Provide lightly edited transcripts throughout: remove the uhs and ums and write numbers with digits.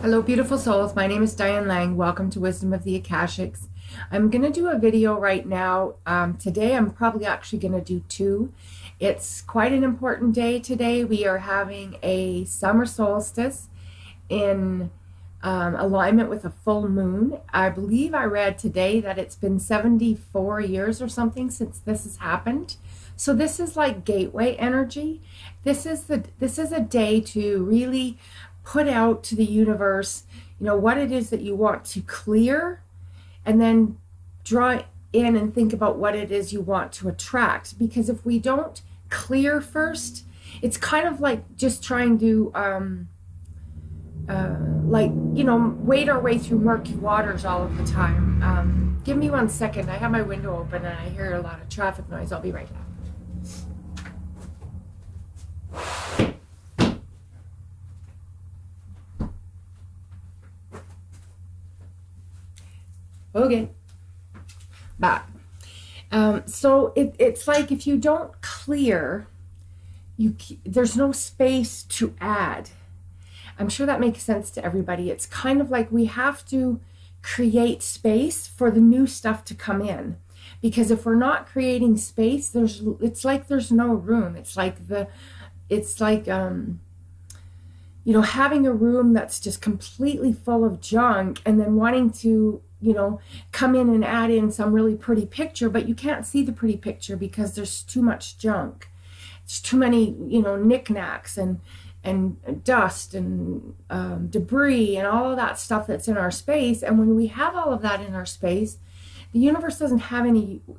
Hello, beautiful souls. My name is Diane Lang. Welcome to Wisdom of the Akashics. I'm going to do a video right now. Today, I'm probably actually going to do two. It's quite an important day today. We are having a summer solstice in alignment with a full moon. I believe I read today that it's been 74 years or something since this has happened. So this is like gateway energy. This is a day to really put out to the universe, what it is that you want to clear, and then draw in and think about what it is you want to attract. Because if we don't clear first, it's kind of like just trying to wade our way through murky waters all of the time. Give me 1 second. I have my window open and I hear a lot of traffic noise. I'll be right back. Okay, back. So it's like if you don't clear, there's no space to add. I'm sure that makes sense to everybody. It's kind of like we have to create space for the new stuff to come in. Because if we're not creating space, it's like there's no room. It's like having a room that's just completely full of junk and then wanting to come in and add in some really pretty picture, but you can't see the pretty picture because there's too much junk. It's too many, knickknacks and dust and debris and all of that stuff that's in our space. And when we have all of that in our space, the universe doesn't have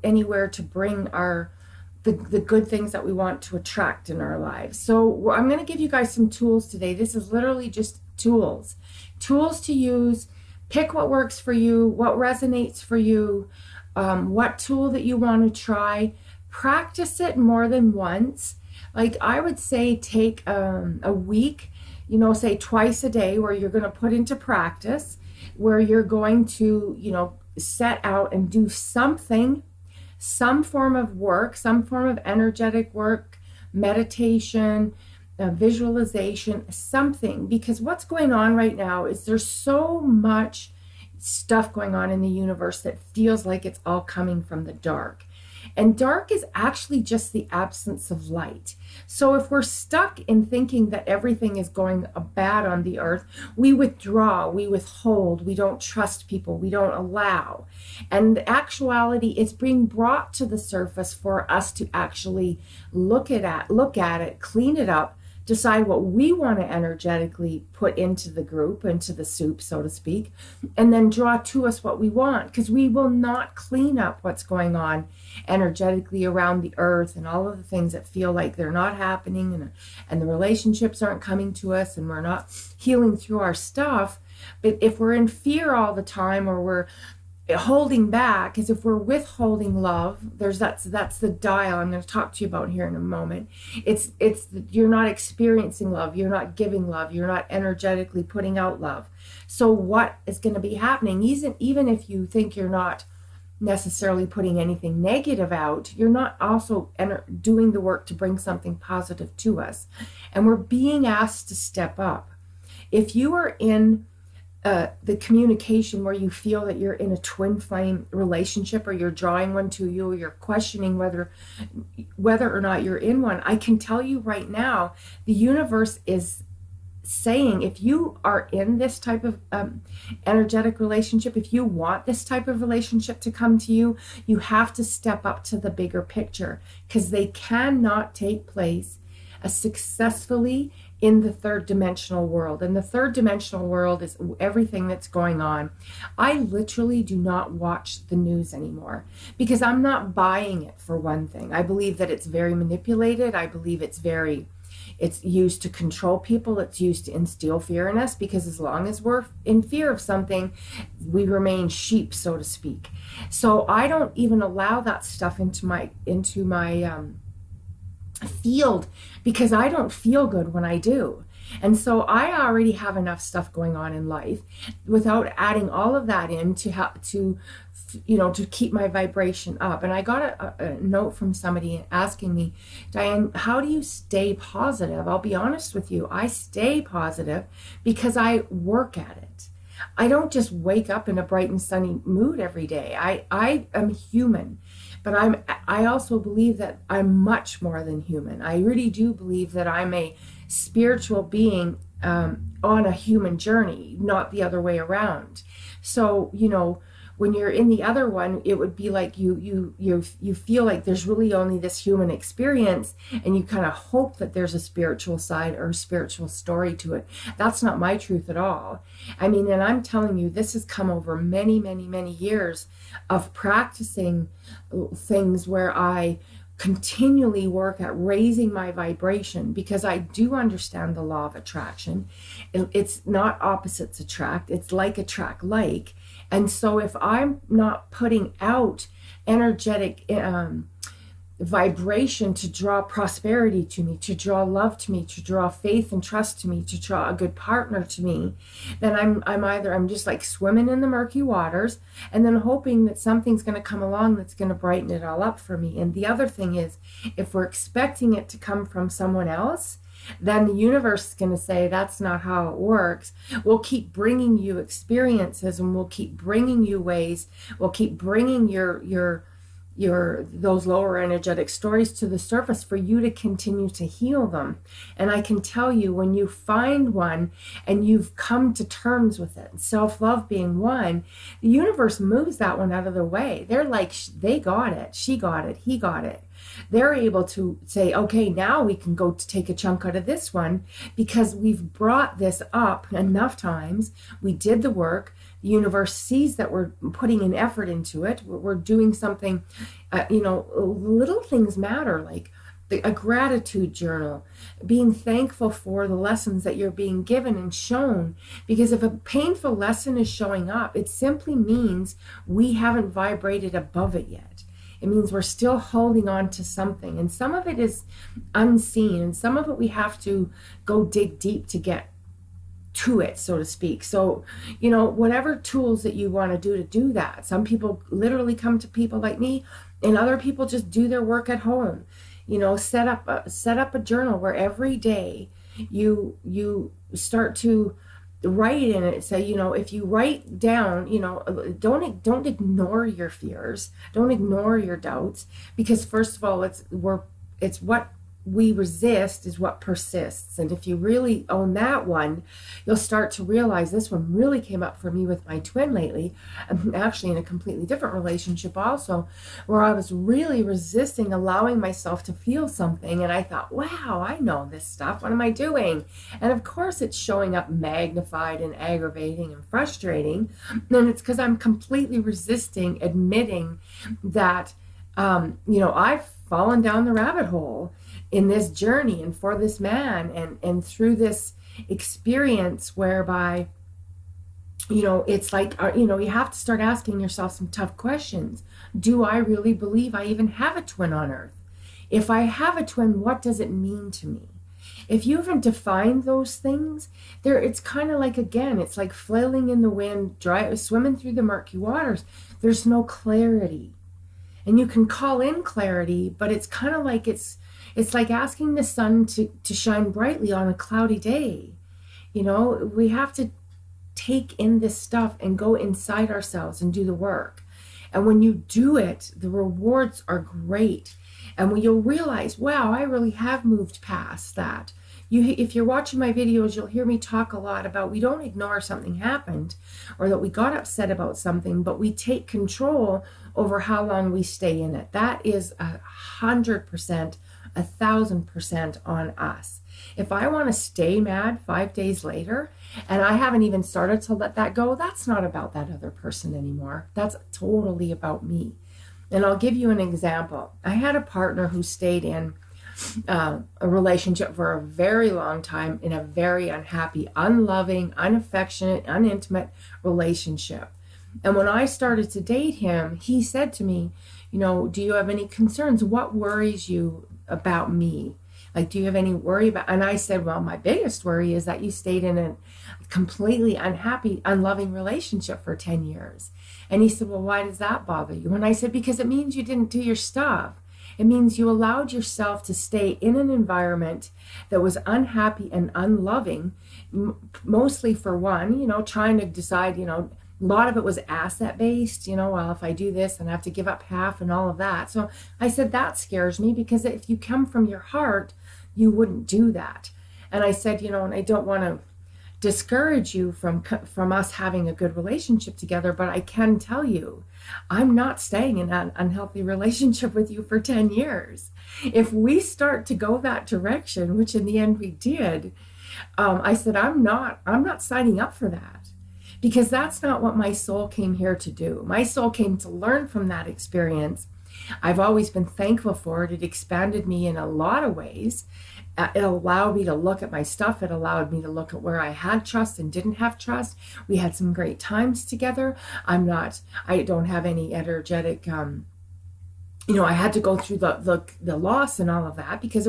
anywhere to bring the good things that we want to attract in our lives. So I'm going to give you guys some tools today. This is literally just tools to use. Pick what works for you, what resonates for you, what tool that you want to try. Practice it more than once. Like I would say take a week, say twice a day, where you're going to put into practice, where you're going to, set out and do something, some form of work, some form of energetic work, meditation, visualization, something. Because what's going on right now is there's so much stuff going on in the universe that feels like it's all coming from the dark. And dark is actually just the absence of light. So if we're stuck in thinking that everything is going bad on the earth, we withdraw, we withhold, we don't trust people, we don't allow. And the actuality is being brought to the surface for us to actually look at it, clean it up, decide what we want to energetically put into the group, into the soup, so to speak, and then draw to us what we want, because we will not clean up what's going on energetically around the earth and all of the things that feel like they're not happening and the relationships aren't coming to us and we're not healing through our stuff. But if we're in fear all the time, or we're holding back, is if we're withholding love, that's the dial I'm going to talk to you about here in a moment. It's you're not experiencing love, you're not giving love, you're not energetically putting out love. So what is going to be happening, even if you think you're not necessarily putting anything negative out, you're not also doing the work to bring something positive to us. And we're being asked to step up. If you are in the communication where you feel that you're in a twin flame relationship, or you're drawing one to you, or you're questioning whether or not you're in one, I can tell you right now, the universe is saying, if you are in this type of energetic relationship, if you want this type of relationship to come to you, you have to step up to the bigger picture, because they cannot take place successfully in the third dimensional world. And the third dimensional world is everything that's going on. I literally do not watch the news anymore, because I'm not buying it, for one thing. I believe that it's very manipulated. I believe it's used to control people. It's used to instill fear in us, because as long as we're in fear of something, we remain sheep, so to speak. So I don't even allow that stuff into my field, because I don't feel good when I do. And so I already have enough stuff going on in life without adding all of that in to keep my vibration up. And I got a note from somebody asking me, Diane, how do you stay positive? I'll be honest with you. I stay positive because I work at it. I don't just wake up in a bright and sunny mood every day. I am human, but I also believe that I'm much more than human. I really do believe that I'm a spiritual being on a human journey, not the other way around. So, when you're in the other one, it would be like you feel like there's really only this human experience, and you kind of hope that there's a spiritual side or a spiritual story to it. That's not my truth at all. I mean, and I'm telling you, this has come over many, many, many years of practicing things where I continually work at raising my vibration, because I do understand the law of attraction. It's not opposites attract, it's like attract like. And so if I'm not putting out energetic vibration to draw prosperity to me, to draw love to me, to draw faith and trust to me, to draw a good partner to me, then I'm just like swimming in the murky waters and then hoping that something's going to come along that's going to brighten it all up for me. And the other thing is, if we're expecting it to come from someone else, then the universe is going to say, that's not how it works. We'll keep bringing you experiences, and we'll keep bringing you ways. We'll keep bringing your those lower energetic stories to the surface for you to continue to heal them. And I can tell you, when you find one and you've come to terms with it, self-love being one, the universe moves that one out of the way. They're like, they got it, she got it, he got it. They're able to say, okay, now we can go to take a chunk out of this one, because we've brought this up enough times. We did the work. The universe sees that we're putting an effort into it. We're doing something, little things matter, like a gratitude journal, being thankful for the lessons that you're being given and shown. Because if a painful lesson is showing up, it simply means we haven't vibrated above it yet. It means we're still holding on to something. And some of it is unseen, and some of it we have to go dig deep to get to it, so to speak. So, whatever tools that you want to do that. Some people literally come to people like me, and other people just do their work at home. Set up a journal where every day you start to write in it. Say, if you write down, don't ignore your fears, don't ignore your doubts, because first of all, it's what we resist is what persists. And if you really own that one, you'll start to realize, this one really came up for me with my twin lately. I'm actually in a completely different relationship also, where I was really resisting allowing myself to feel something. And I thought, wow, I know this stuff. What am I doing? And of course it's showing up magnified and aggravating and frustrating. And it's because I'm completely resisting admitting that, I've fallen down the rabbit hole in this journey and for this man and through this experience whereby, it's like, you have to start asking yourself some tough questions. Do I really believe I even have a twin on earth? If I have a twin, what does it mean to me? If you haven't defined those things, it's kind of like, again, it's like flailing in the wind, swimming through the murky waters. There's no clarity. And you can call in clarity, but it's kind of like it's like asking the sun to shine brightly on a cloudy day. We have to take in this stuff and go inside ourselves and do the work. And when you do it, the rewards are great. And when you'll realize, wow, I really have moved past that. If you're watching my videos, you'll hear me talk a lot about, we don't ignore something happened or that we got upset about something, but we take control over how long we stay in it. That is 100%, 1,000% on us. If I want to stay mad 5 days later and I haven't even started to let that go, that's not about that other person anymore. That's totally about me. And I'll give you an example. I had a partner who stayed in a relationship for a very long time in a very unhappy, unloving, unaffectionate, unintimate relationship. And when I started to date him, he said to me, do you have any concerns? What worries you about me? Like, do you have any worry about, and I said, well, my biggest worry is that you stayed in a completely unhappy, unloving relationship for 10 years. And he said, well, why does that bother you? And I said, because it means you didn't do your stuff. It means you allowed yourself to stay in an environment that was unhappy and unloving, mostly for one, trying to decide, a lot of it was asset based, well, if I do this, then I have to give up half and all of that. So I said, that scares me, because if you come from your heart, you wouldn't do that. And I said, and I don't want to discourage you from us having a good relationship together, but I can tell you, I'm not staying in an unhealthy relationship with you for 10 years. If we start to go that direction, which in the end we did, I said, I'm not signing up for that, because that's not what my soul came here to do. My soul came to learn from that experience. I've always been thankful for it. It expanded me in a lot of ways. It allowed me to look at my stuff. It allowed me to look at where I had trust and didn't have trust. We had some great times together. I don't have any energetic, I had to go through the loss and all of that, because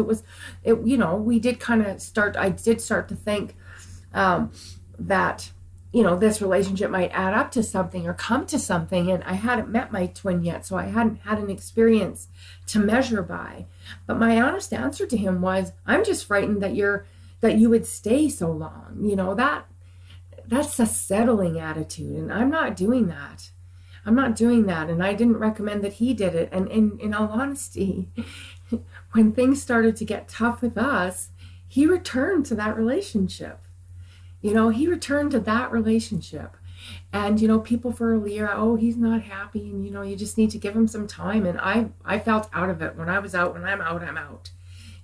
we did kind of I did start to think that, this relationship might add up to something or come to something. And I hadn't met my twin yet, so I hadn't had an experience to measure by. But my honest answer to him was, I'm just frightened that you would stay so long. That's a settling attitude, and I'm not doing that. I'm not doing that. And I didn't recommend that he did it. And in all honesty, when things started to get tough with us, he returned to that relationship. He returned to that relationship. And, people for a year, oh, he's not happy. And, you just need to give him some time. And I felt out of it. When I was out, when I'm out, I'm out.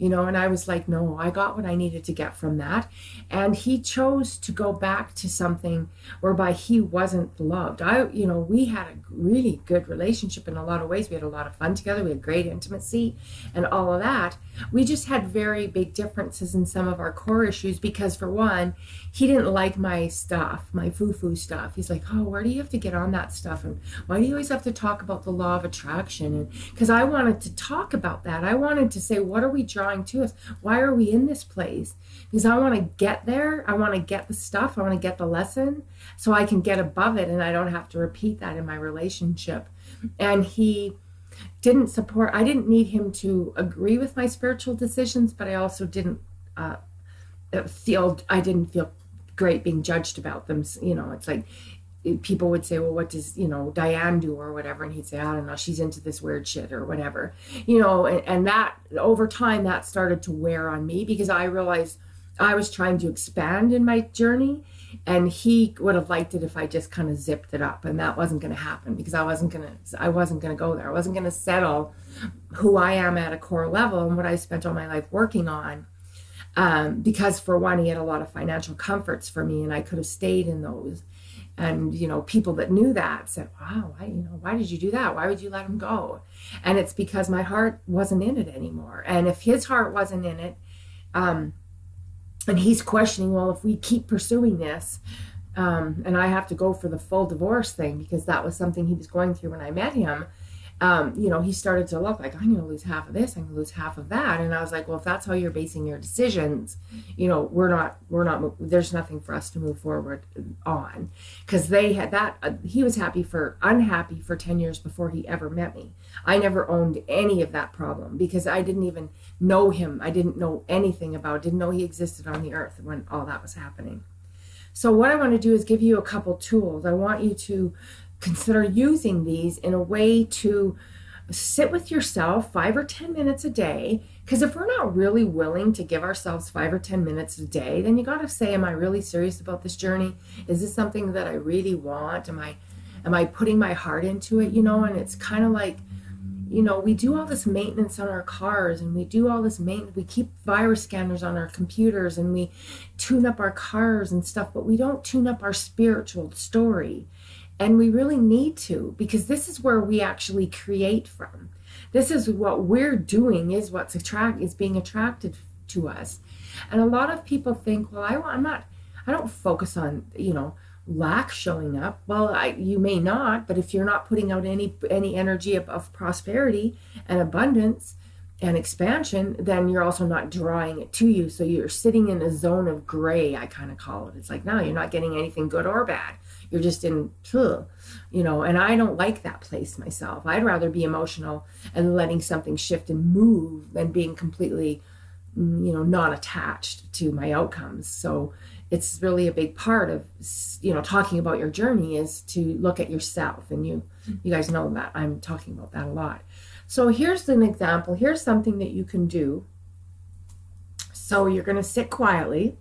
And I was like, no, I got what I needed to get from that. And he chose to go back to something whereby he wasn't loved. We had a really good relationship in a lot of ways. We had a lot of fun together. We had great intimacy and all of that. We just had very big differences in some of our core issues, because for one, he didn't like my stuff, my foo-foo stuff. He's like, oh, where do you have to get on that stuff? And why do you always have to talk about the law of attraction? And because I wanted to talk about that. I wanted to say, what are we drawing to us? Why are we in this place? Because I want to get there. I want to get the stuff. I want to get the lesson so I can get above it, and I don't have to repeat that in my relationship. And he didn't support. I didn't need him to agree with my spiritual decisions, but I also didn't feel great being judged about them. It's like people would say, well, what does, Diane do or whatever? And he'd say, I don't know, she's into this weird shit or whatever, and that over time, that started to wear on me, because I realized I was trying to expand in my journey, and he would have liked it if I just kind of zipped it up, and that wasn't going to happen, because I wasn't going to go there. I wasn't going to settle who I am at a core level and what I spent all my life working on. Because for one, he had a lot of financial comforts for me, and I could have stayed in those. And, people that knew that said, wow, why did you do that? Why would you let him go? And it's because my heart wasn't in it anymore. And if his heart wasn't in it, and he's questioning, well, if we keep pursuing this, and I have to go for the full divorce thing, because that was something he was going through when I met him, he started to look like, I'm going to lose half of this, I'm going to lose half of that. And I was like, well, if that's how you're basing your decisions, we're not, there's nothing for us to move forward on. Because they had that, he was unhappy for 10 years before he ever met me. I never owned any of that problem, because I didn't even know him. I didn't know anything didn't know he existed on the earth when all that was happening. So what I want to do is give you a couple tools. I want you to consider using these in a way to sit with yourself 5 or 10 minutes a day. Because if we're not really willing to give ourselves 5 or 10 minutes a day, then you got to say, am I really serious about this journey? Is this something that I really want? Am I putting my heart into it? And it's kind of like, we do all this maintenance on our cars, and we do all this maintenance. We keep virus scanners on our computers, and we tune up our cars and stuff, but we don't tune up our spiritual story. And we really need to, because this is where we actually create from. This is what we're doing, is what's being attracted to us. And a lot of people think, well, I don't focus on, lack showing up. Well, you may not, but if you're not putting out any energy of prosperity and abundance, and expansion, then you're also not drawing it to you. So you're sitting in a zone of gray, I kind of call it. It's like, no, you're not getting anything good or bad. You're just in, and I don't like that place myself. I'd rather be emotional and letting something shift and move than being completely, not attached to my outcomes. So it's really a big part of, talking about your journey is to look at yourself. And you guys know that I'm talking about that a lot. So here's an example. Here's something that you can do. So you're going to sit quietly.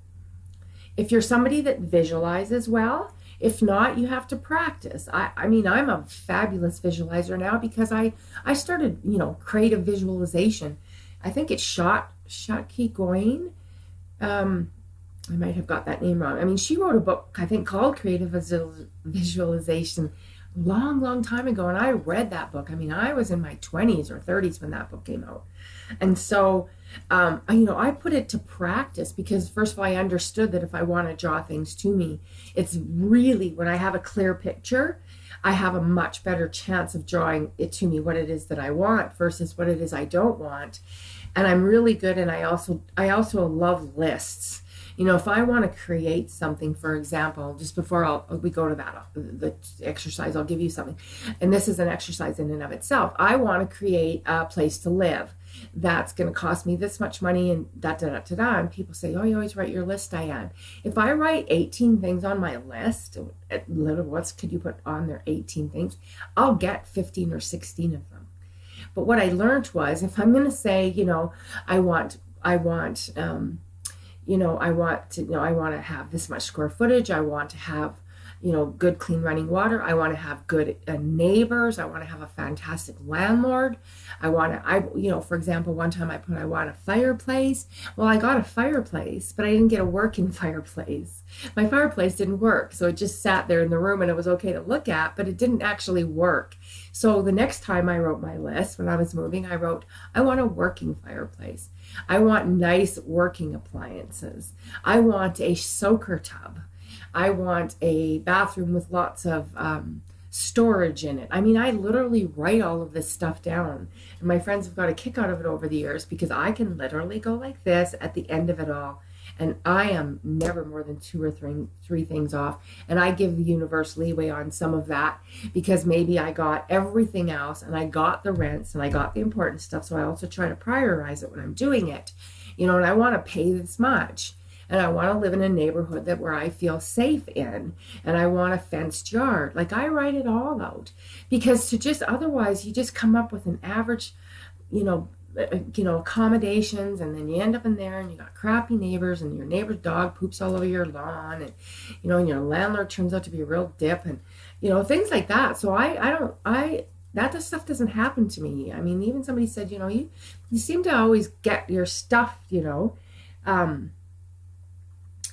If you're somebody that visualizes well, if not, you have to practice. I'm a fabulous visualizer now because I started, creative visualization. I think it's Shakti Goin. I might have got that name wrong. She wrote a book, I think, called Creative Visualization long time ago, and I read that book. I was in my 20s or 30s when that book came out. And so, I put it to practice because, first of all, I understood that if I want to draw things to me, it's really, when I have a clear picture, I have a much better chance of drawing it to me, what it is that I want versus what it is I don't want. And I'm really good, and I also love lists. If I want to create something, for example, just before we go to that, the exercise, I'll give you something. And this is an exercise in and of itself. I want to create a place to live that's going to cost me this much money and da-da-da-da-da. And people say, oh, you always write your list, Diane. If I write 18 things on my list, what could you put on there, 18 things? I'll get 15 or 16 of them. But what I learned was, if I'm going to say, I want to have this much square footage. I want to have, good, clean running water. I want to have good neighbors. I want to have a fantastic landlord. For example, one time I want a fireplace. Well, I got a fireplace, but I didn't get a working fireplace. My fireplace didn't work. So it just sat there in the room and it was okay to look at, but it didn't actually work. So the next time I wrote my list, when I was moving, I wrote, I want a working fireplace. I want nice working appliances. I want a soaker tub. I want a bathroom with lots of storage in it. I literally write all of this stuff down. And my friends have got a kick out of it over the years because I can literally go like this at the end of it all. And I am never more than 2 or 3 things off. And I give the universe leeway on some of that because maybe I got everything else and I got the rents and I got the important stuff. So I also try to prioritize it when I'm doing it, and I want to pay this much. And I want to live in a neighborhood where I feel safe in. And I want a fenced yard. Like, I write it all out because otherwise you just come up with an average, accommodations, and then you end up in there and you got crappy neighbors and your neighbor's dog poops all over your lawn, and and your landlord turns out to be a real dip, and things like that. So that stuff doesn't happen to me. Even somebody said, you seem to always get your stuff,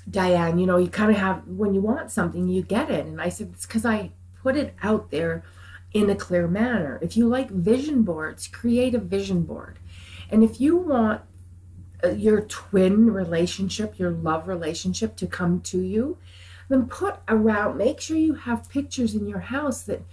Diane, you kind of have, when you want something, you get it. And I said, it's because I put it out there in a clear manner. If you like vision boards, create a vision board. And if you want your twin relationship, your love relationship to come to you, then make sure you have pictures in your house that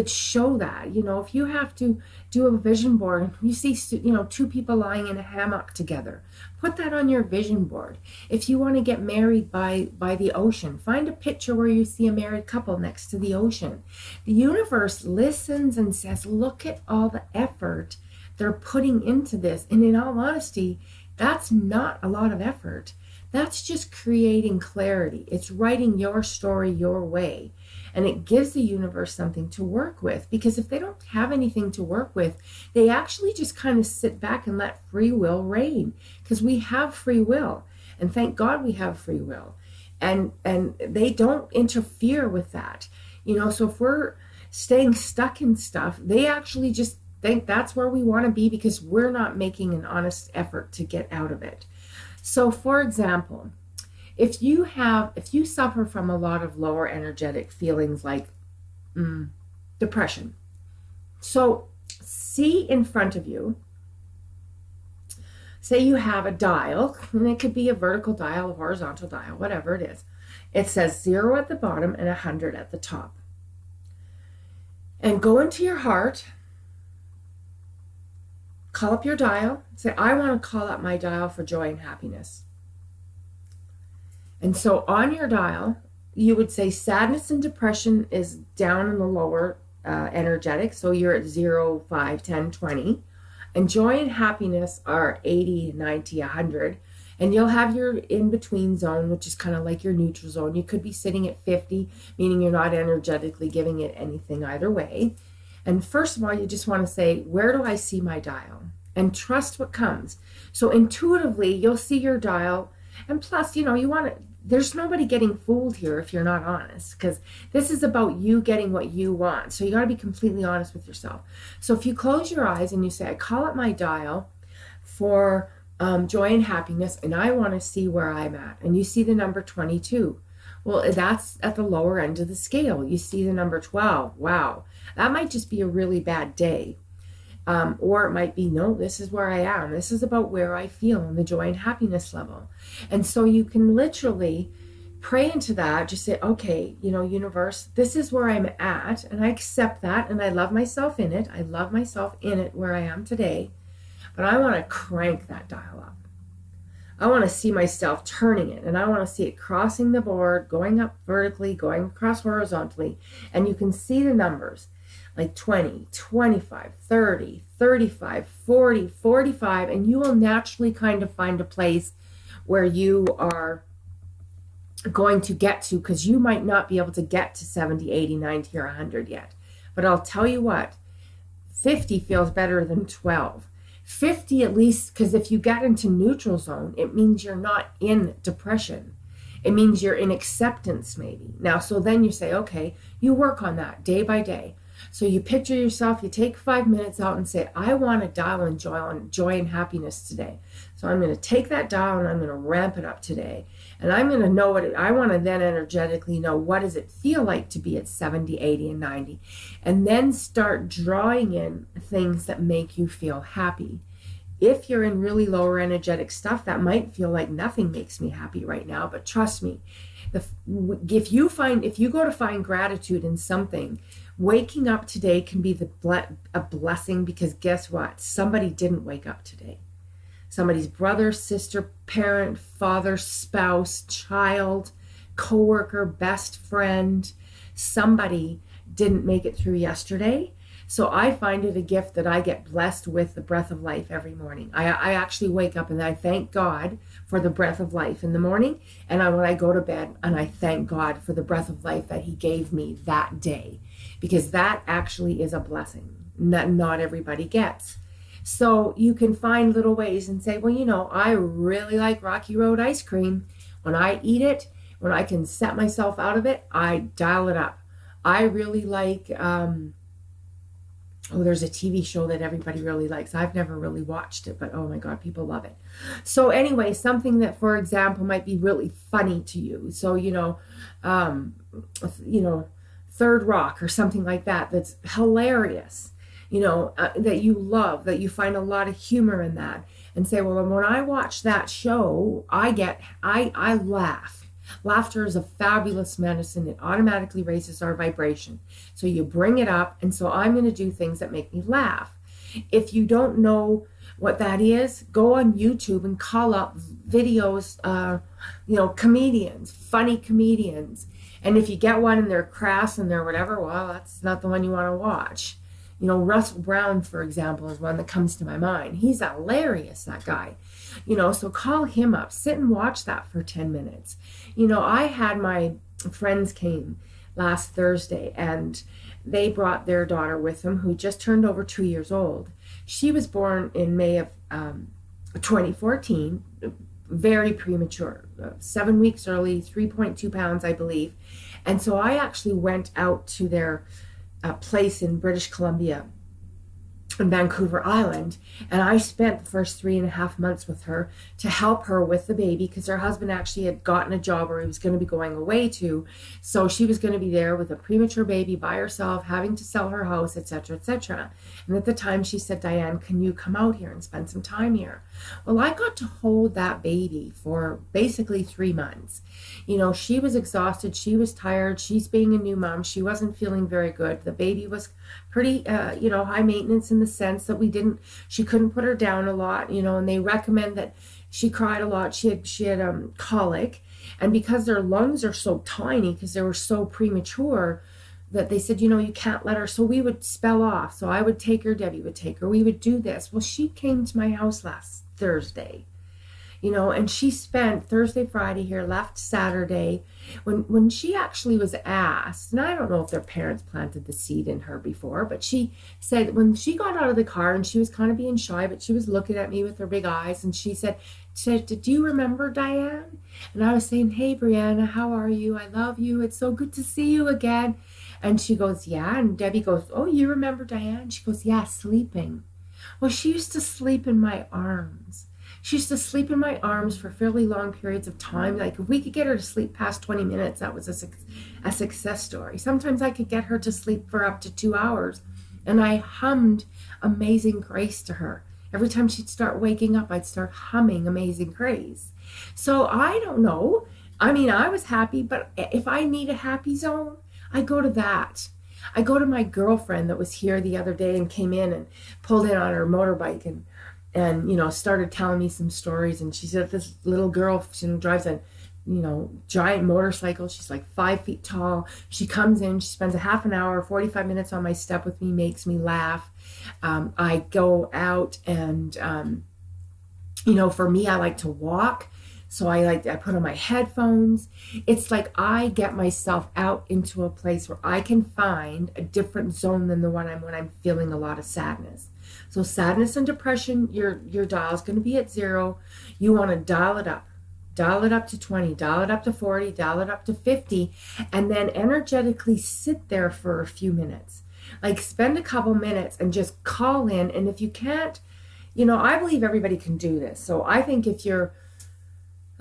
show that. If you have to do a vision board and you see, 2 people lying in a hammock together, put that on your vision board. If you want to get married by the ocean, find a picture where you see a married couple next to the ocean. The universe listens and says, look at all the effort they're putting into this. And in all honesty, that's not a lot of effort. That's just creating clarity. It's writing your story your way. And it gives the universe something to work with, because if they don't have anything to work with, they actually just kind of sit back and let free will reign, because we have free will. And thank God we have free will. And they don't interfere with that. So if we're staying stuck in stuff, they actually just think that's where we want to be because we're not making an honest effort to get out of it. So for example, if you suffer from a lot of lower energetic feelings like depression, so see in front of you, say you have a dial, and it could be a vertical dial, a horizontal dial, whatever it is. It says 0 at the bottom and 100 at the top. And go into your heart, call up your dial. Say, I want to call up my dial for joy and happiness. And so on your dial, you would say sadness and depression is down in the lower energetic. So you're at 0, 5, 10, 20. And joy and happiness are 80, 90, 100. And you'll have your in-between zone, which is kind of like your neutral zone. You could be sitting at 50, meaning you're not energetically giving it anything either way. And first of all, you just want to say, where do I see my dial? And trust what comes. So intuitively, you'll see your dial. And plus, you want to, there's nobody getting fooled here if you're not honest, because this is about you getting what you want. So you got to be completely honest with yourself. So if you close your eyes and you say, I call up my dial for joy and happiness, and I want to see where I'm at. And you see the number 22. Well, that's at the lower end of the scale. You see the number 12. Wow. That might just be a really bad day. Or it might be, no, this is where I am. This is about where I feel in the joy and happiness level. And so you can literally pray into that. Just say, okay, universe, this is where I'm at. And I accept that. And I love myself in it. I love myself in it where I am today. But I want to crank that dial up. I want to see myself turning it. And I want to see it crossing the board, going up vertically, going across horizontally. And you can see the numbers. Like 20, 25, 30, 35, 40, 45, and you will naturally kind of find a place where you are going to get to, because you might not be able to get to 70, 80, 90, or 100 yet. But I'll tell you what, 50 feels better than 12. 50 at least, because if you get into neutral zone, it means you're not in depression. It means you're in acceptance maybe. Now, so then you say, okay, you work on that day by day. So you picture yourself, you take 5 minutes out and say, I want to dial in joy and happiness today. So I'm going to take that dial and I'm going to ramp it up today. And I'm going to know I want to then energetically know, what does it feel like to be at 70, 80, and 90? And then start drawing in things that make you feel happy. If you're in really lower energetic stuff, that might feel like nothing makes me happy right now. But trust me, if you go to find gratitude in something, waking up today can be a blessing, because guess what? Somebody didn't wake up today. Somebody's brother, sister, parent, father, spouse, child, coworker, best friend, somebody didn't make it through yesterday. So I find it a gift that I get blessed with the breath of life every morning. I actually wake up and I thank God for the breath of life in the morning. And when I go to bed, and I thank God for the breath of life that he gave me that day, because that actually is a blessing that not everybody gets. So you can find little ways and say, well, I really like Rocky Road ice cream. When I eat it, when I can set myself out of it, I dial it up. I really like... there's a TV show that everybody really likes. I've never really watched it, but oh my God, people love it. So anyway, something that, for example, might be really funny to you. So, Third Rock or something like that, that's hilarious, that you love, that you find a lot of humor in that, and say, well, when I watch that show, I laugh. Laughter is a fabulous medicine. It automatically raises our vibration. So you bring it up, and so I'm going to do things that make me laugh. If you don't know what that is, go on YouTube and call up videos, comedians, funny comedians. And if you get one and they're crass and they're whatever, well, that's not the one you want to watch. Russell Brown, for example, is one that comes to my mind. He's hilarious, that guy. So call him up, sit and watch that for 10 minutes. I had my friends came last Thursday, and they brought their daughter with them, who just turned over 2 years old. She was born in May of 2014, very premature, 7 weeks early, 3.2 pounds, I believe. And so I actually went out to their place in British Columbia, in Vancouver Island, and I spent the first 3.5 months with her to help her with the baby, because her husband actually had gotten a job where he was going to be going away to, so she was going to be there with a premature baby by herself, having to sell her house, etc., etc. And at the time she said, Diane, can you come out here and spend some time here? Well, I got to hold that baby for basically 3 months. You know, she was exhausted. She was tired. She's being a new mom. She wasn't feeling very good. The baby was pretty, high maintenance in the sense that she couldn't put her down a lot, and they recommend that she cried a lot. She had colic. And because their lungs are so tiny, because they were so premature, that they said, you can't let her. So we would spell off. So I would take her, Debbie would take her. We would do this. Well, she came to my house last Thursday, and she spent Thursday, Friday here, left Saturday. When she actually was asked, and I don't know if their parents planted the seed in her before, but she said when she got out of the car, and she was kind of being shy, but she was looking at me with her big eyes, and she said, "Do you remember Diane?" And I was saying, "Hey, Brianna, how are you? I love you. It's so good to see you again." And she goes, "Yeah." And Debbie goes, "Oh, you remember Diane?" She goes, "Yeah, sleeping." Well, she used to sleep in my arms. She used to sleep in my arms for fairly long periods of time. Like if we could get her to sleep past 20 minutes, that was a success story. Sometimes I could get her to sleep for up to 2 hours. And I hummed Amazing Grace to her. Every time she'd start waking up, I'd start humming Amazing Grace. So I don't know. I mean, I was happy, but if I need a happy zone, I go to that. I go to my girlfriend that was here the other day and came in and pulled in on her motorbike and started telling me some stories. And she said this little girl, she drives a, giant motorcycle. She's like 5 feet tall. She comes in, she spends a half an hour, 45 minutes on my step with me, makes me laugh. I go out and, for me, I like to walk. So I put on my headphones. It's like I get myself out into a place where I can find a different zone than the one when I'm feeling a lot of sadness. So sadness and depression, your dial is going to be at 0. You want to dial it up. Dial it up to 20, dial it up to 40, dial it up to 50, and then energetically sit there for a few minutes. Like spend a couple minutes and just call in. And if you can't, I believe everybody can do this. So I think if you're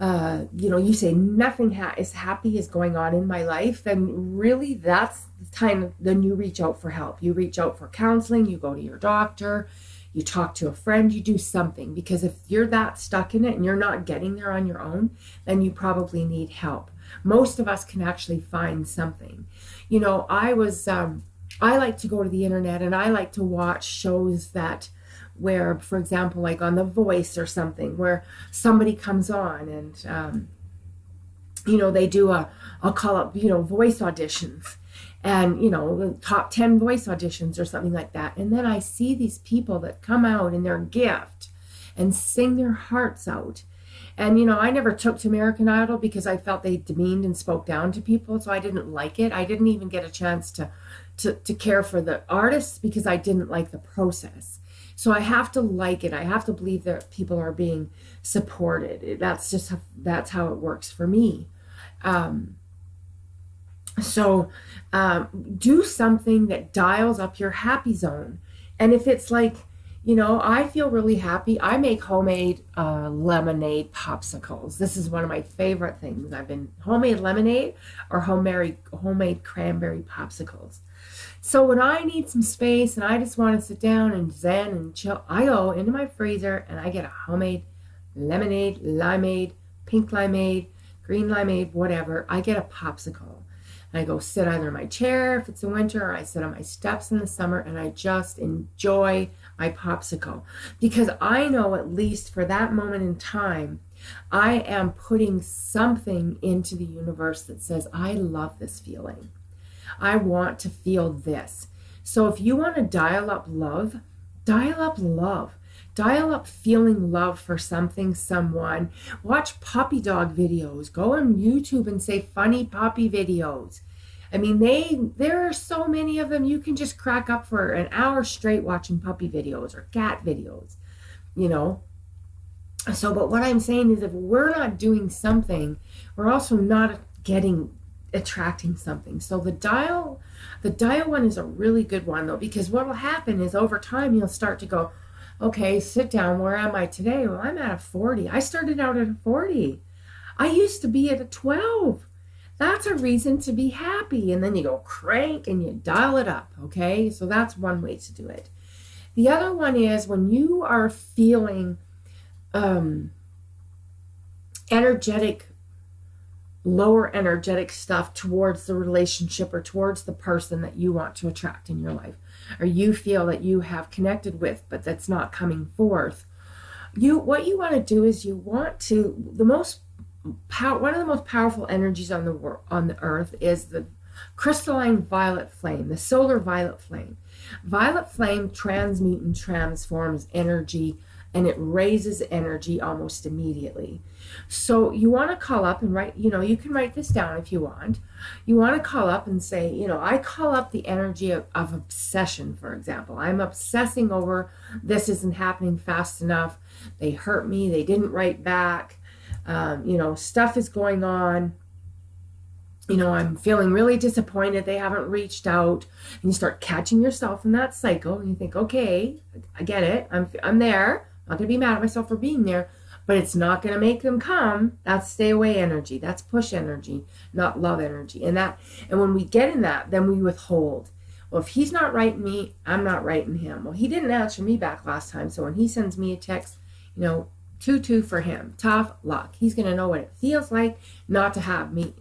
you say nothing is going on in my life, then really that's the time. Then you reach out for help. You reach out for counseling. You go to your doctor. You talk to a friend. You do something, because if you're that stuck in it and you're not getting there on your own, then you probably need help. Most of us can actually find something. I like to go to the internet and I like to watch shows where, for example, like on The Voice or something, where somebody comes on and, they do I'll call it, voice auditions and, the top 10 voice auditions or something like that. And then I see these people that come out in their gift and sing their hearts out. And, I never took to American Idol because I felt they demeaned and spoke down to people. So I didn't like it. I didn't even get a chance to care for the artists because I didn't like the process. So I have to like it. I have to believe that people are being supported. That's how it works for me. So do something that dials up your happy zone. And if it's like, I feel really happy, I make homemade lemonade popsicles. This is one of my favorite things. Homemade lemonade or homemade cranberry popsicles. So when I need some space and I just want to sit down and zen and chill, I go into my freezer and I get a homemade lemonade, limeade, pink limeade, green limeade, whatever. I get a popsicle. And I go sit either in my chair if it's in winter, or I sit on my steps in the summer, and I just enjoy my popsicle. Because I know, at least for that moment in time, I am putting something into the universe that says, I love this feeling. I want to feel this. So if you want to dial up love, dial up love. Dial up feeling love for something, someone. Watch puppy dog videos. Go on YouTube and say funny puppy videos. I mean, there are so many of them. You can just crack up for an hour straight watching puppy videos or cat videos, So, but what I'm saying is if we're not doing something, we're also not attracting something. So the dial one is a really good one though, because what will happen is over time you'll start to go, okay, sit down. Where am I today? Well, I'm at a 40. I started out at a 40. I used to be at a 12. That's a reason to be happy. And then you go crank and you dial it up. Okay. So that's one way to do it. The other one is when you are feeling energetic, lower energetic stuff towards the relationship or towards the person that you want to attract in your life, or you feel that you have connected with, but that's not coming forth. What you want to do is you want to, one of the most powerful energies on the earth is the crystalline violet flame, the solar violet flame. Violet flame transmutes and transforms energy, and it raises energy almost immediately. So you want to call up and write, you can write this down if you want. You want to call up and say, I call up the energy of obsession, for example. I'm obsessing over this isn't happening fast enough. They hurt me. They didn't write back. Stuff is going on. I'm feeling really disappointed they haven't reached out. And you start catching yourself in that cycle, and you think, okay, I get it. I'm there. I'm not going to be mad at myself for being there, but it's not going to make them come. That's stay away energy. That's push energy, not love energy. And when we get in that, then we withhold. Well, if he's not writing me, I'm not writing him. Well, he didn't answer me back last time, so when he sends me a text, 2-2 for him. Tough luck. He's going to know what it feels like not to have me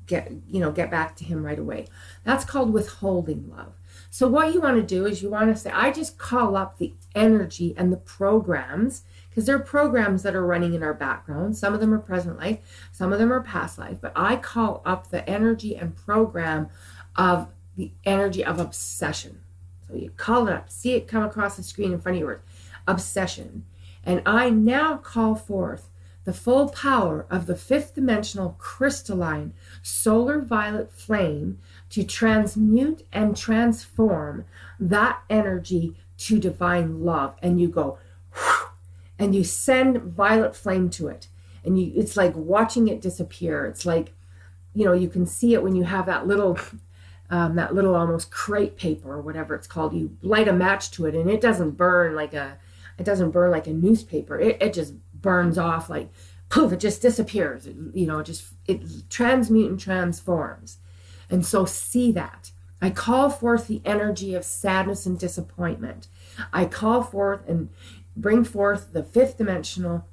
get back to him right away. That's called withholding love. So what you want to do is you want to say, I just call up the energy and the programs, because there are programs that are running in our background. Some of them are present life, some of them are past life, but I call up the energy and program of the energy of obsession. So you call it up, see it come across the screen in front of yours, obsession. And I now call forth the full power of the fifth dimensional crystalline solar violet flame to transmute and transform that energy to divine love. And you go, whew, and you send violet flame to it. And it's like watching it disappear. It's like, you can see it when you have that little almost crepe paper or whatever it's called. You light a match to it, and it doesn't burn like a newspaper. It just burns off, like poof, it just disappears. It transmutes and transforms. And so see that. I call forth the energy of sadness and disappointment. I call forth and bring forth the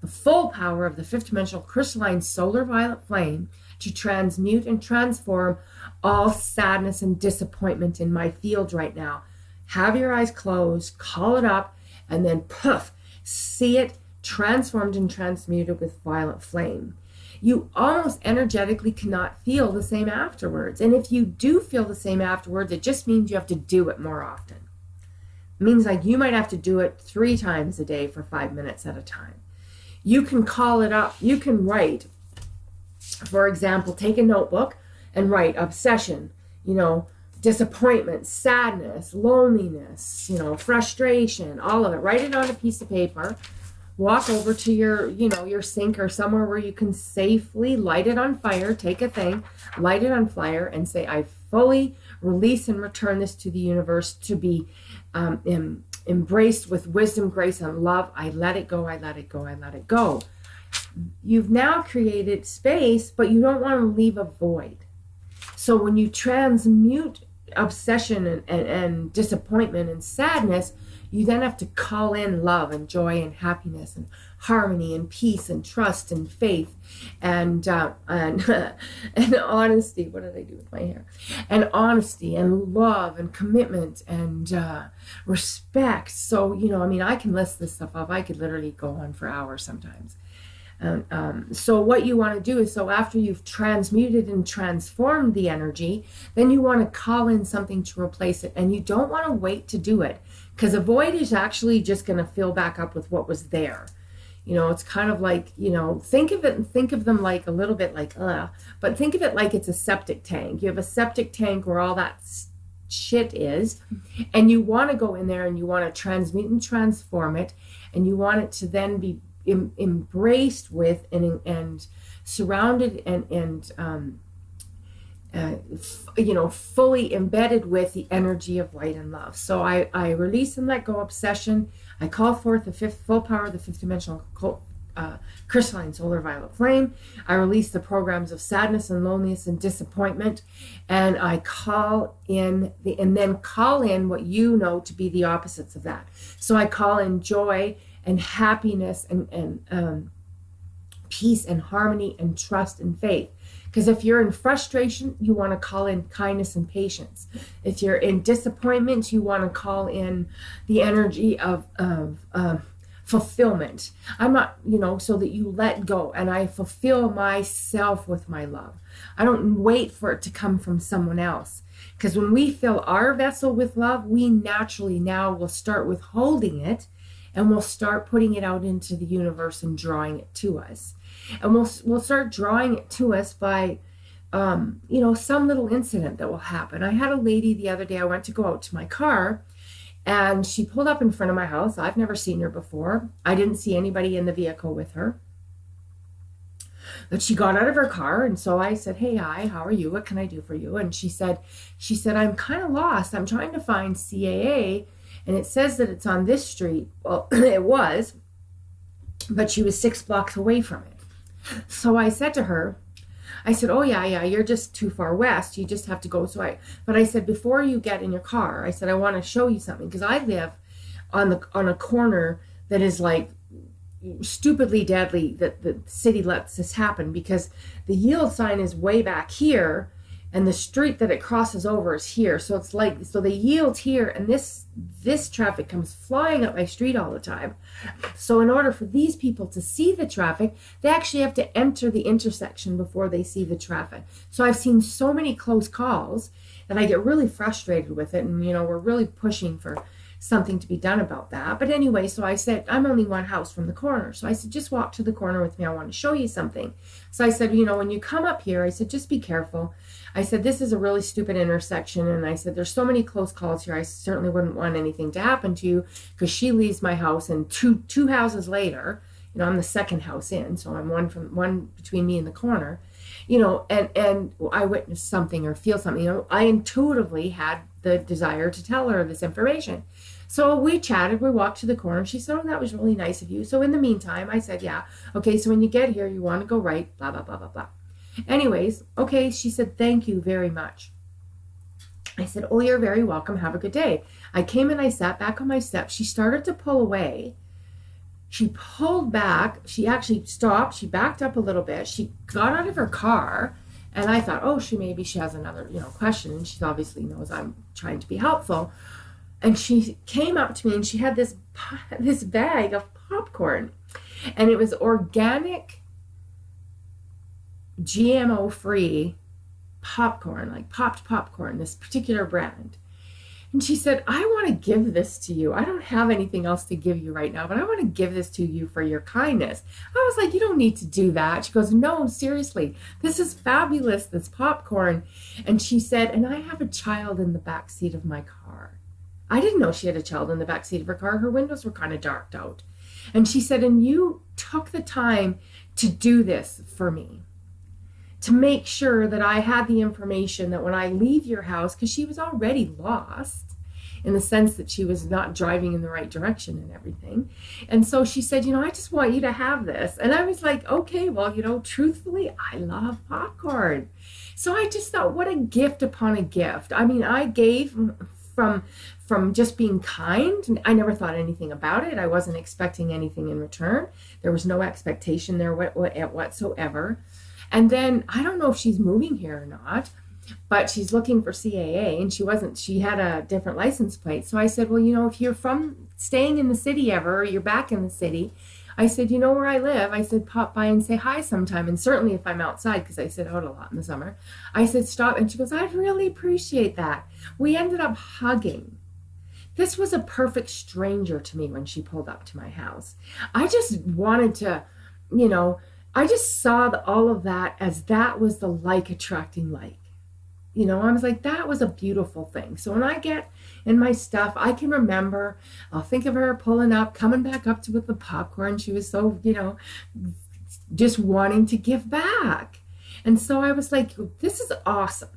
full power of the fifth dimensional crystalline solar violet flame to transmute and transform all sadness and disappointment in my field right now. Have your eyes closed, call it up, and then poof, see it transformed and transmuted with violet flame. You almost energetically cannot feel the same afterwards. And if you do feel the same afterwards, it just means you have to do it more often. It means like you might have to do it 3 times a day for 5 minutes at a time. You can call it up. You can write, for example, take a notebook and write obsession, disappointment, sadness, loneliness, frustration, all of it. Write it on a piece of paper. Walk over to your sink or somewhere where you can safely light it on fire. Take a thing, light it on fire, and say, I fully release and return this to the universe to be embraced with wisdom, grace, and love. I let it go, I let it go, I let it go. You've now created space, but you don't want to leave a void. So when you transmute obsession and disappointment and sadness, you then have to call in love and joy and happiness and harmony and peace and trust and faith and honesty. What did I do with my hair? And honesty and love and commitment and respect. So, I can list this stuff off. I could literally go on for hours sometimes. So what you want to do is, so after you've transmuted and transformed the energy, then you want to call in something to replace it. And you don't want to wait to do it, because a void is actually just going to fill back up with what was there. It's kind of like, think of them like a little bit like, but think of it like it's a septic tank. You have a septic tank where all that shit is, and you want to go in there and you want to transmute and transform it, and you want it to then be embraced with and surrounded and fully embedded with the energy of light and love. So I release and let go obsession. I call forth the full power of the fifth dimensional crystalline solar violet flame. I release the programs of sadness and loneliness and disappointment, and I call in what you know to be the opposites of that. So I call in joy and happiness and peace and harmony and trust and faith. Because if you're in frustration, you want to call in kindness and patience. If you're in disappointment, you want to call in the energy of fulfillment. I'm not, so that you let go and I fulfill myself with my love. I don't wait for it to come from someone else. Because when we fill our vessel with love, we naturally now will start withholding it, and we'll start putting it out into the universe and drawing it to us. And we'll start drawing it to us by, some little incident that will happen. I had a lady the other day, I went to go out to my car, and she pulled up in front of my house. I've never seen her before. I didn't see anybody in the vehicle with her. But she got out of her car, and so I said, "Hey, hi, how are you? What can I do for you?" And she said, "I'm kind of lost. I'm trying to find CAA, and it says that it's on this street." Well, it was, but she was 6 blocks away from it. So I said to her, I said, "Oh, yeah, you're just too far west. You just have to go." But I said, "Before you get in your car," I said, "I want to show you something, because I live on a corner that is like stupidly deadly, that the city lets this happen, because the yield sign is way back here and the street that it crosses over is here. So it's like, so they yield here, and this traffic comes flying up my street all the time. So in order for these people to see the traffic, they actually have to enter the intersection before they see the traffic. So I've seen so many close calls that I get really frustrated with it, and we're really pushing for something to be done about that. But anyway, so I said, I'm only one house from the corner. So I said, just walk to the corner with me. I want to show you something. So I said, when you come up here, I said, just be careful. I said, this is a really stupid intersection. And I said, there's so many close calls here. I certainly wouldn't want anything to happen to you, because she leaves my house, and two houses later, I'm the second house in. So I'm one between me and the corner, and I witnessed something or feel something. I intuitively had the desire to tell her this information. So we chatted, we walked to the corner. She said, "Oh, that was really nice of you." So in the meantime, I said, "Yeah, okay, so when you get here, you want to go right, blah, blah, blah, blah, blah." Anyways, okay, she said, "Thank you very much." I said, "Oh, you're very welcome. Have a good day." I came and I sat back on my steps. She started to pull away. She pulled back. She actually stopped. She backed up a little bit. She got out of her car, and I thought, oh, maybe she has another, question. And she obviously knows I'm trying to be helpful. And she came up to me, and she had this bag of popcorn, and it was organic, GMO-free popcorn, like popped popcorn, this particular brand. And she said, "I want to give this to you. I don't have anything else to give you right now, but I want to give this to you for your kindness." I was like, "You don't need to do that." She goes, "No, seriously, this is fabulous, this popcorn." And she said, "And I have a child in the back seat of my car." I didn't know she had a child in the back seat of her car. Her windows were kind of darked out. And she said, "And you took the time to do this for me, to make sure that I had the information that when I leave your house," because she was already lost in the sense that she was not driving in the right direction and everything. And so she said, "I just want you to have this." And I was like, okay, well, truthfully, I love popcorn. So I just thought, what a gift upon a gift. I mean, I gave from just being kind. I never thought anything about it. I wasn't expecting anything in return. There was no expectation there whatsoever. And then I don't know if she's moving here or not, but she's looking for CAA, and she had a different license plate. So I said, "Well, if you're staying in the city ever, or you're back in the city," I said, "You know where I live." I said, "Pop by and say hi sometime. And certainly if I'm outside," because I sit out a lot in the summer, I said, "Stop." And she goes, "I'd really appreciate that." We ended up hugging. This was a perfect stranger to me when she pulled up to my house. I just wanted to, I just saw all of that as that was the like attracting like. I was like, that was a beautiful thing. So when I get in my stuff, I can remember, I'll think of her pulling up, coming back up with the popcorn. She was so, just wanting to give back. And so I was like, this is awesome.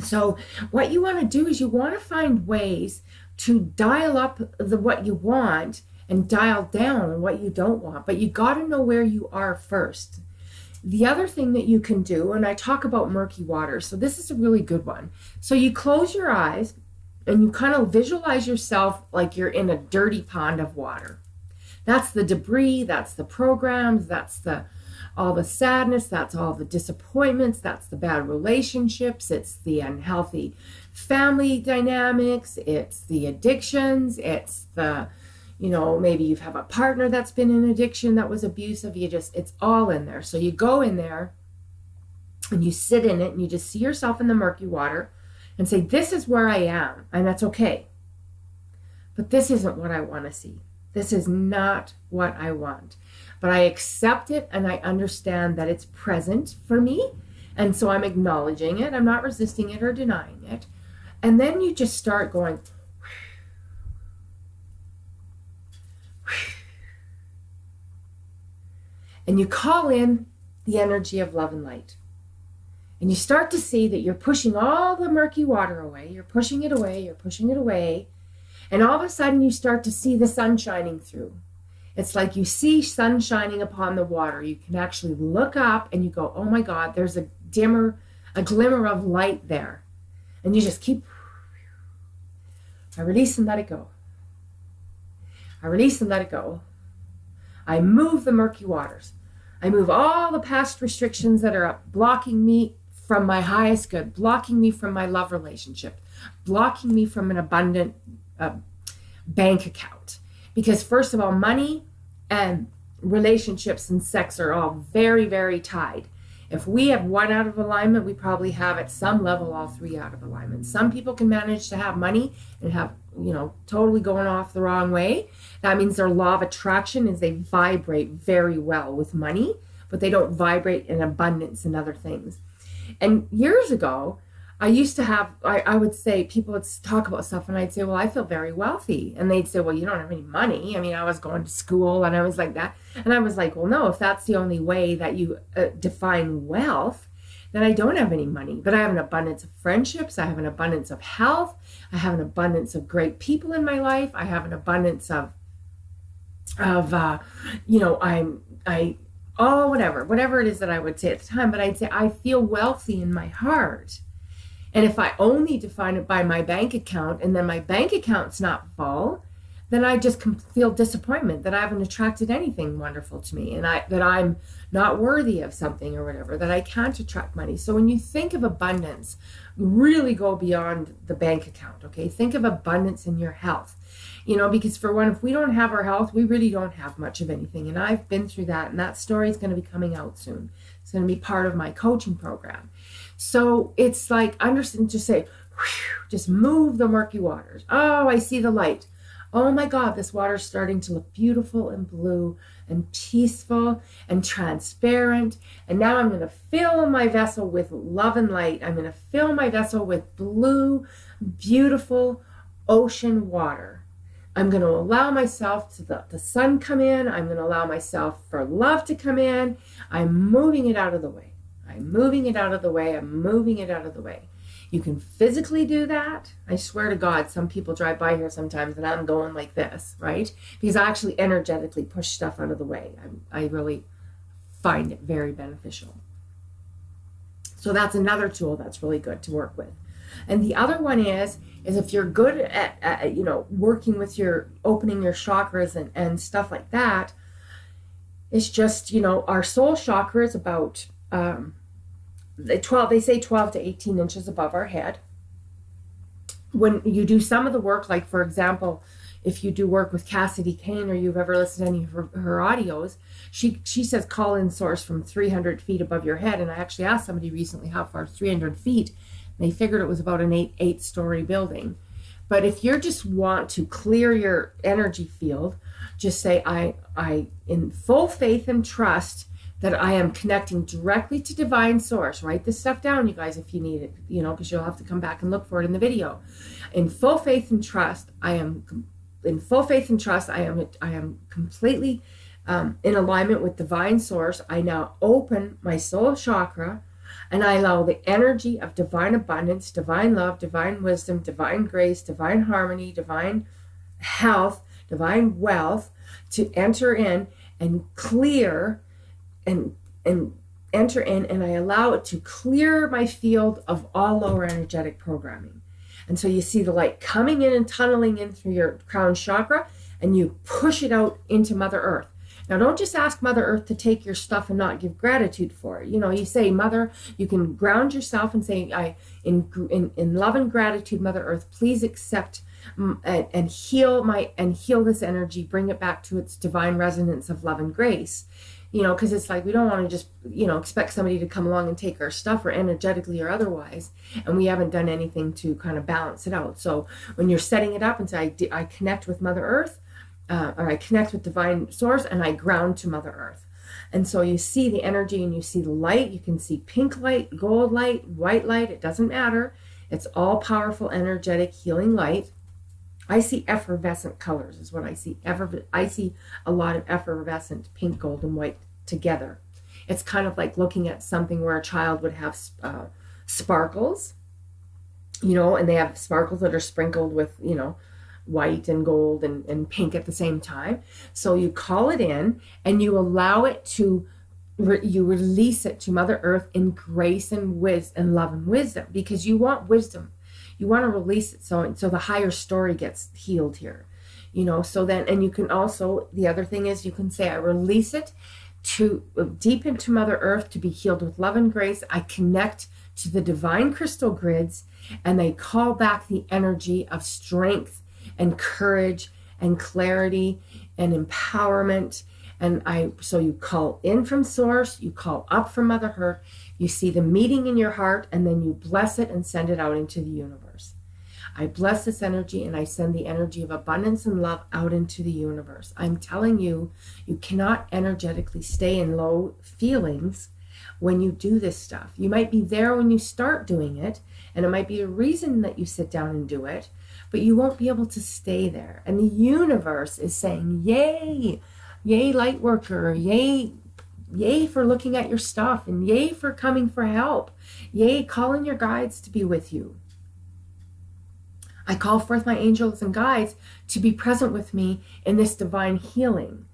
So what you want to do is you want to find ways to dial up what you want and dial down what you don't want. But you got to know where you are first. The other thing that you can do, and I talk about murky water, so this is a really good one. So you close your eyes and you kind of visualize yourself like you're in a dirty pond of water. That's the debris, that's the programs, that's all the sadness, that's all the disappointments, that's the bad relationships, it's the unhealthy family dynamics, it's the addictions, it's the, maybe you have a partner that's been in addiction that was abusive. It's all in there. So you go in there and you sit in it and you just see yourself in the murky water and say, this is where I am, and that's okay. But this isn't what I want to see. This is not what I want. But I accept it and I understand that it's present for me. And so I'm acknowledging it. I'm not resisting it or denying it. And then you just start going, and you call in the energy of love and light. And you start to see that you're pushing all the murky water away. You're pushing it away. You're pushing it away. And all of a sudden you start to see the sun shining through. It's like you see sun shining upon the water. You can actually look up and you go, oh my God, there's a glimmer of light there. And you just keep, I release and let it go. I release and let it go. I move the murky waters. I move all the past restrictions that are blocking me from my highest good, blocking me from my love relationship, blocking me from an abundant bank account. Because first of all, money and relationships and sex are all very, very tied. If we have one out of alignment, we probably have at some level all three out of alignment. Some people can manage to have money and have, totally going off the wrong way. That means their law of attraction is they vibrate very well with money, but they don't vibrate in abundance and other things. And years ago, I used to have, I would say, people would talk about stuff and I'd say, well, I feel very wealthy. And they'd say, well, you don't have any money. I mean, I was going to school and I was like that. And I was like, well, no, if that's the only way that you define wealth, then I don't have any money. But I have an abundance of friendships. I have an abundance of health. I have an abundance of great people in my life. I have an abundance of whatever it is that I would say at the time. But I'd say, I feel wealthy in my heart. And if I only define it by my bank account and then my bank account's not full, then I just feel disappointment that I haven't attracted anything wonderful to me and that I'm not worthy of something or whatever, that I can't attract money. So when you think of abundance, really go beyond the bank account, okay? Think of abundance in your health, because for one, if we don't have our health, we really don't have much of anything. And I've been through that, and that story is going to be coming out soon. It's going to be part of my coaching program. So it's like, understand, just say, just move the murky waters. Oh, I see the light. Oh my God, this water's starting to look beautiful and blue and peaceful and transparent. And now I'm going to fill my vessel with love and light. I'm going to fill my vessel with blue, beautiful ocean water. I'm going to allow myself to the sun come in. I'm going to allow myself for love to come in. I'm moving it out of the way. I'm moving it out of the way. I'm moving it out of the way. You can physically do that. I swear to God, some people drive by here sometimes and I'm going like this, right? Because I actually energetically push stuff out of the way. I really find it very beneficial. So that's another tool that's really good to work with. And the other one is if you're good at working with opening your chakras and stuff like that, it's just, our soul chakra is about, they say 12 to 18 inches above our head. When you do some of the work, like for example, if you do work with Cassidy Kane or you've ever listened to any of her audios, she says call in source from 300 feet above your head. And I actually asked somebody recently how far is 300 feet. And they figured it was about an eight-story building. But if you just want to clear your energy field, just say, I in full faith and trust that I am connecting directly to divine source. Write this stuff down, you guys, if you need it, because you'll have to come back and look for it in the video. In full faith and trust, I am completely in alignment with divine source. I now open my soul chakra and I allow the energy of divine abundance, divine love, divine wisdom, divine grace, divine harmony, divine health, divine wealth to enter in and clear and enter in, and I allow it to clear my field of all lower energetic programming. And so you see the light coming in and tunneling in through your crown chakra, and you push it out into Mother Earth. Now, don't just ask Mother Earth to take your stuff and not give gratitude for it. You know, you say, Mother, you can ground yourself and say, in love and gratitude, Mother Earth, please accept and heal this energy, bring it back to its divine resonance of love and grace. You know, because it's like, we don't want to just, you know, expect somebody to come along and take our stuff, or energetically or otherwise, and we haven't done anything to kind of balance it out. So when you're setting it up and say, I connect with Mother Earth, or I connect with divine source, and I ground to Mother Earth. And so you see the energy and you see the light. You can see pink light, gold light, white light. It doesn't matter. It's all powerful, energetic, healing light. I see effervescent colors is what I see. I see a lot of effervescent pink, gold, and white together. It's kind of like looking at something where a child would have sparkles, you know, and they have sparkles that are sprinkled with, you know, white and gold and pink at the same time. So you call it in and you allow it to, you release it to Mother Earth in grace and love and wisdom, because you want wisdom. You want to release it so the higher story gets healed here, you know. So then, and you can also, the other thing is, you can say, I release it to deep into Mother Earth to be healed with love and grace. I connect to the divine crystal grids, and they call back the energy of strength and courage and clarity and empowerment. And so you call in from source, you call up from Mother Earth, you see the meeting in your heart, and then you bless it and send it out into the universe. I bless this energy and I send the energy of abundance and love out into the universe. I'm telling you, you cannot energetically stay in low feelings when you do this stuff. You might be there when you start doing it, and it might be a reason that you sit down and do it, but you won't be able to stay there. And the universe is saying, yay, yay, light worker, yay, yay for looking at your stuff, and yay for coming for help. Yay, calling your guides to be with you. I call forth my angels and guides to be present with me in this divine healing,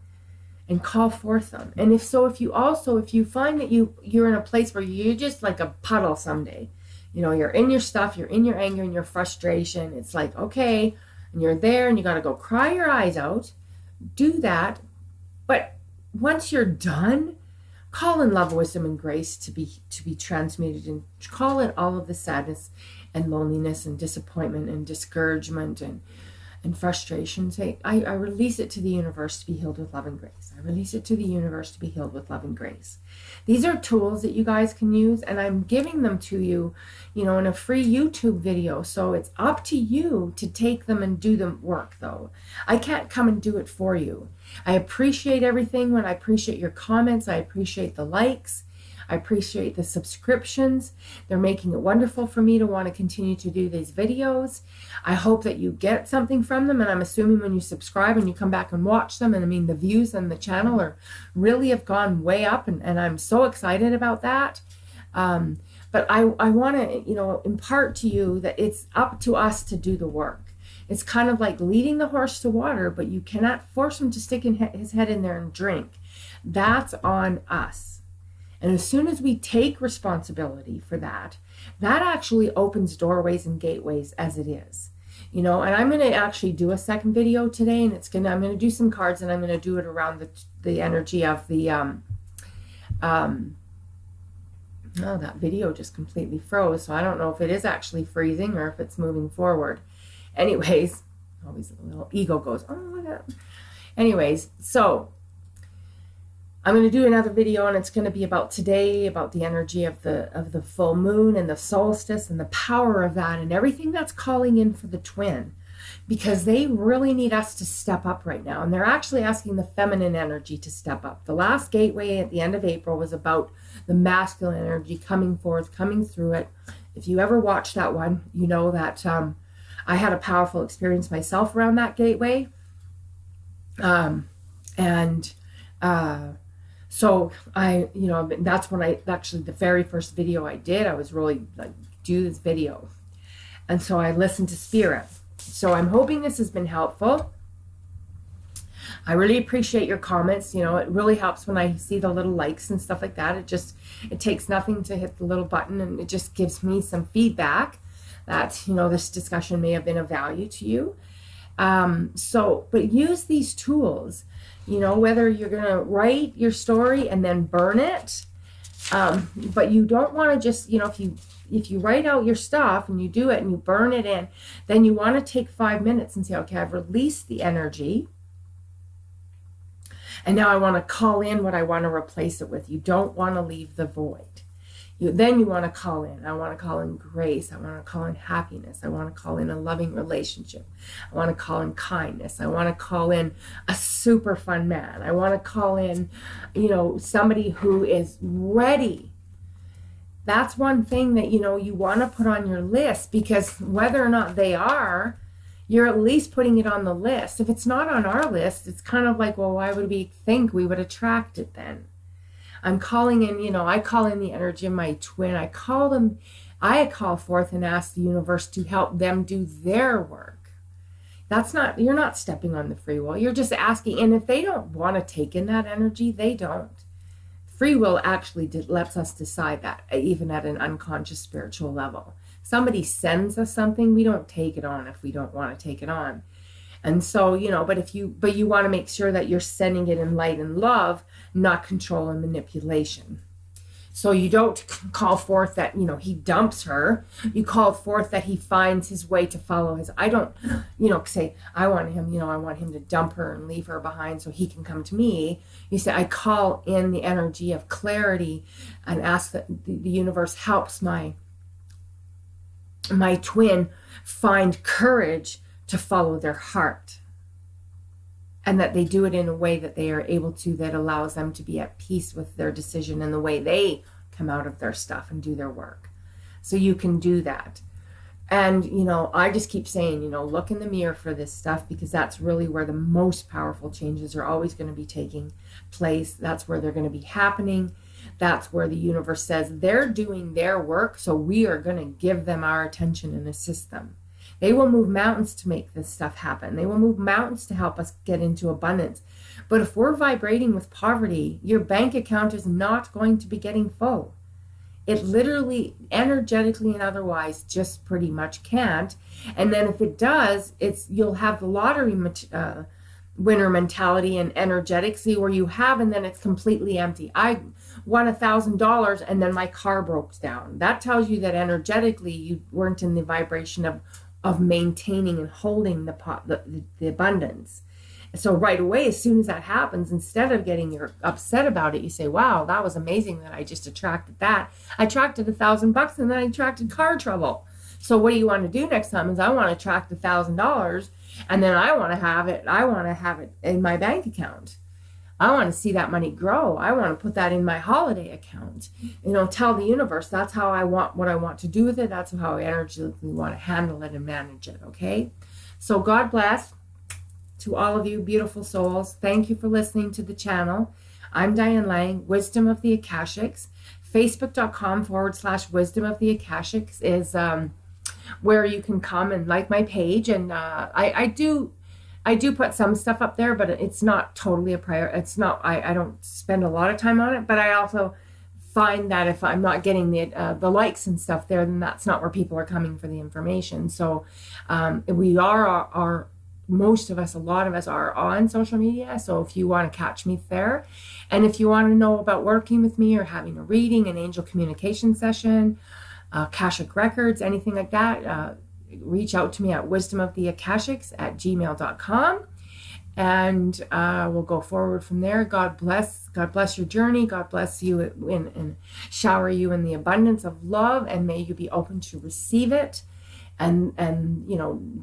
and call forth them. And if you find that you're in a place where you're just like a puddle someday, you know, you're in your stuff, you're in your anger and your frustration, it's like, okay, and you're there and you got to go cry your eyes out, do that. But once you're done, call in love, wisdom, and grace to be transmuted, and call in all of the sadness and loneliness and disappointment and discouragement and frustration. Say, I release it to the universe to be healed with love and grace. I release it to the universe to be healed with love and grace. These are tools that you guys can use, and I'm giving them to you, you know, in a free YouTube video. So it's up to you to take them and do the work, though. I can't come and do it for you. I appreciate everything. I appreciate your comments. I appreciate the likes. I appreciate the subscriptions. They're making it wonderful for me to want to continue to do these videos. I hope that you get something from them, and I'm assuming when you subscribe and you come back and watch them, and I mean the views on the channel really have gone way up, and I'm so excited about that. But I want to, you know, impart to you that it's up to us to do the work. It's kind of like leading the horse to water, but you cannot force him to stick his head in there and drink. That's on us. And as soon as we take responsibility for that, that actually opens doorways and gateways as it is. You know, and I'm going to actually do a second video today, and I'm going to do some cards, and I'm going to do it around the energy of the, oh, that video just completely froze. So I don't know if it is actually freezing or if it's moving forward. Anyways, always a little ego goes, oh my God. Anyways, so I'm going to do another video, and it's going to be about today, about the energy of the full moon and the solstice and the power of that and everything that's calling in for the twin, because they really need us to step up right now. And they're actually asking the feminine energy to step up. The last gateway at the end of April was about the masculine energy coming forth, coming through it. If you ever watched that one, you know that I had a powerful experience myself around that gateway. So that's when actually the very first video I did, I was really like, do this video. And so I listened to Spirit. So I'm hoping this has been helpful. I really appreciate your comments. You know, it really helps when I see the little likes and stuff like that. It takes nothing to hit the little button, and it just gives me some feedback that, you know, this discussion may have been of value to you. But use these tools, whether you're going to write your story and then burn it. But you don't want to just, if you write out your stuff and you do it and you burn it in, then you want to take 5 minutes and say, okay, I've released the energy. And now I want to call in what I want to replace it with. You don't want to leave the void. Then you want to call in. I want to call in grace. I want to call in happiness. I want to call in a loving relationship. I want to call in kindness. I want to call in a super fun man. I want to call in, somebody who is ready. That's one thing that, you want to put on your list, because whether or not they are, you're at least putting it on the list. If it's not on our list, it's kind of like, well, why would we think we would attract it then? I'm calling in, I call in the energy of my twin. I call forth and ask the universe to help them do their work. You're not stepping on the free will. You're just asking. And if they don't want to take in that energy, they don't. Free will actually lets us decide that, even at an unconscious spiritual level. Somebody sends us something, we don't take it on if we don't want to take it on. And so, but you want to make sure that you're sending it in light and love, not control and manipulation. So you don't call forth that, he dumps her. You call forth that he finds his way to follow his. I don't, say, I want him to dump her and leave her behind so he can come to me. You say, I call in the energy of clarity and ask that the universe helps my twin find courage to follow their heart, and that they do it in a way that they are able to, that allows them to be at peace with their decision and the way they come out of their stuff and do their work. So you can do that. And, I just keep saying, look in the mirror for this stuff, because that's really where the most powerful changes are always going to be taking place. That's where they're going to be happening. That's where the universe says they're doing their work, so we are going to give them our attention and assist them. They will move mountains to make this stuff happen. They will move mountains to help us get into abundance. But if we're vibrating with poverty, your bank account is not going to be getting full. It literally, energetically and otherwise, just pretty much can't. And then if it does, you'll have the lottery winner mentality and energetics, where you have, and then it's completely empty. I won $1,000 and then my car broke down. That tells you that energetically you weren't in the vibration of maintaining and holding the abundance. So right away, as soon as that happens, instead of getting upset about it, you say, wow, that was amazing that I just attracted that. I attracted $1,000 and then I attracted car trouble. So what do you want to do next time? Is I want to attract $1,000 and then I want to have it in my bank account. I want to see that money grow. I want to put that in my holiday account. Tell the universe that's how I want, what I want to do with it. That's how I energetically want to handle it and manage it. Okay. So God bless to all of you beautiful souls. Thank you for listening to the channel. I'm Diane Lang, Wisdom of the Akashics. Facebook.com/Wisdom of the Akashics is where you can come and like my page. And I do put some stuff up there, but it's not totally a priority. It's not, I don't spend a lot of time on it, but I also find that if I'm not getting the likes and stuff there, then that's not where people are coming for the information. So we are most of us, a lot of us are on social media. So if you want to catch me there, and if you want to know about working with me or having a reading, an angel communication session, Akashic records, anything like that, reach out to me at wisdomoftheakashics@gmail.com, and we'll go forward from there. God bless your journey. God bless you and shower you in the abundance of love, and may you be open to receive it. And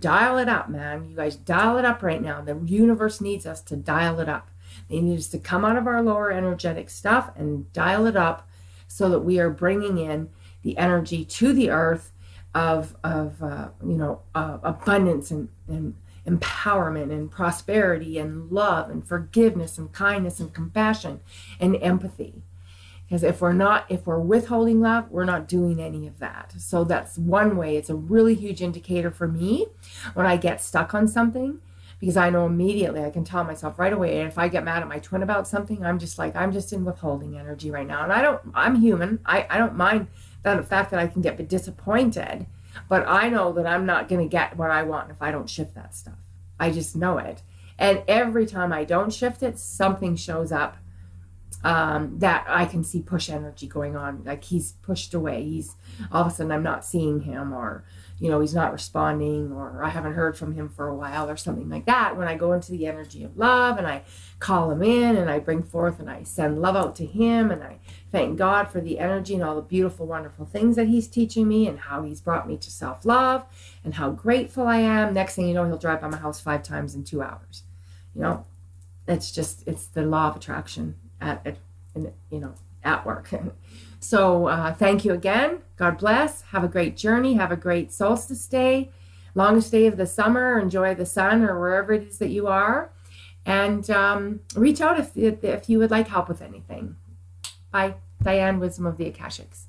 dial it up, man. You guys dial it up right now. The universe needs us to dial it up. They need us to come out of our lower energetic stuff and dial it up, so that we are bringing in the energy to the earth of abundance and empowerment and prosperity and love and forgiveness and kindness and compassion and empathy. Because if we're withholding love, we're not doing any of that. So that's one way. It's a really huge indicator for me when I get stuck on something, because I know immediately, I can tell myself right away. And if I get mad at my twin about something, I'm just in withholding energy right now. And I'm human. I don't mind the fact that I can get disappointed, but I know that I'm not going to get what I want if I don't shift that stuff. I just know it. And every time I don't shift it, something shows up that I can see push energy going on. Like he's pushed away. He's all of a sudden I'm not seeing him, or, you know, he's not responding, or I haven't heard from him for a while, or something like that. When I go into the energy of love and I call him in and I bring forth and I send love out to him and I thank God for the energy and all the beautiful, wonderful things that he's teaching me and how he's brought me to self-love and how grateful I am. Next thing you know, he'll drive by my house 5 times in 2 hours. You know, it's the law of attraction at work. So thank you again. God bless. Have a great journey. Have a great solstice day, longest day of the summer. Enjoy the sun or wherever it is that you are. And reach out if you would like help with anything. Bye. Diane, Wisdom of the Akashics.